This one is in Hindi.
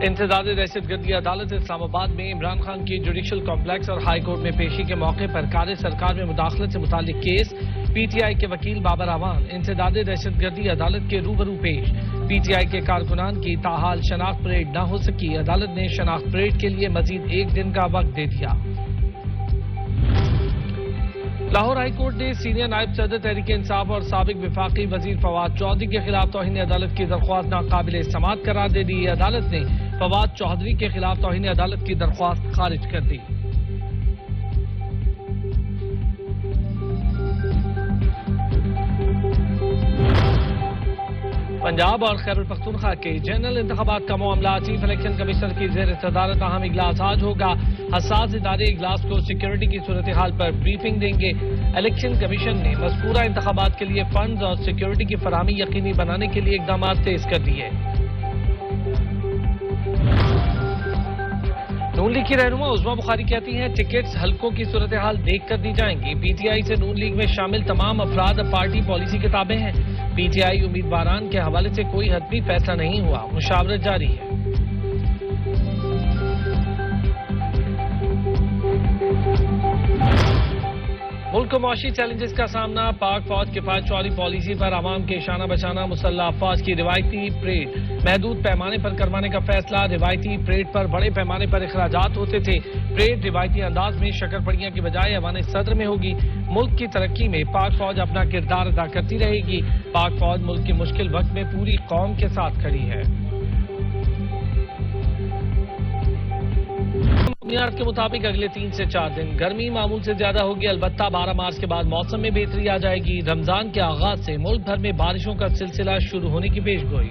इंतजाज दहशतगर्दी अदालत इस्लामाबाद में इमरान खान की जुडिशल कॉम्प्लेक्स और हाई कोर्ट में पेशी के मौके पर कार्य सरकार में मुदाखलत से मुतालिक केस। पीटीआई के वकील बाबर अवान इंतजाज दहशतगर्दी अदालत के रूबरू पेश। पीटीआई के कारकुनान की ताहाल शनाख्त परेड न हो सकी। अदालत ने शनाख्त परेड के लिए मजीद 1 दिन का वक्त दे दिया। लाहौर हाई कोर्ट ने सीनियर नायब सदर तहरीक इंसाफ और साबिक विफाकी वजीर फवाद चौधरी के खिलाफ तौहीन अदालत की दरख्वास्त नाकाबिल समाअत करार दे दी। अदालत ने फवाद चौधरी के खिलाफ तौहीन अदालत की दरख्वास्त खारिज कर दी। पंजाब और खैबर पख्तूनख्वा के जनरल इंतखाबात का मामला चीफ इलेक्शन कमिश्नर की जेर सदारत अहम इजलास आज होगा। हसास इदारे इजलास को सिक्योरिटी की सूरत हाल पर ब्रीफिंग देंगे। इलेक्शन कमीशन ने मज़कूरा इंतखाबात के लिए फंड्स और सिक्योरिटी की फराहमी यकीनी बनाने के लिए इकदाम तेज कर दिए। नून लीग की रहनुमा उज़्मा बुखारी कहती हैं टिकट्स हल्कों की सूरत हाल देख कर दी जाएंगी। पीटीआई से नून लीग में शामिल तमाम अफराद पार्टी पॉलिसी के ताबे हैं। पीटीआई उम्मीदवारान के हवाले से कोई हतमी फैसला नहीं हुआ, मुशावरत जारी है। मुल्क को मुआशी चैलेंजेस का सामना। पाक फौज के पास चौरी पॉलिसी पर आवाम के शाना बचाना। मुसल्लह अफवाज की रिवायती परेड महदूद पैमाने पर करवाने का फैसला। रिवायती परेड पर बड़े पैमाने पर अखराजात होते थे। परेड रिवायती अंदाज में शक्करपड़ियां की बजाय अवान सदर में होगी। मुल्क की तरक्की में पाक फौज अपना किरदार अदा करती रहेगी। पाक फौज मुल्क के मुश्किल वक्त में पूरी कौम के साथ खड़ी है। बुनियाद के मुताबिक अगले 3 से 4 दिन गर्मी मामूल से ज्यादा होगी। अलबत्ता 12 मार्च के बाद मौसम में बेहतरी आ जाएगी। रमजान के आगाज से मुल्क भर में बारिशों का सिलसिला शुरू होने की पेशगोई।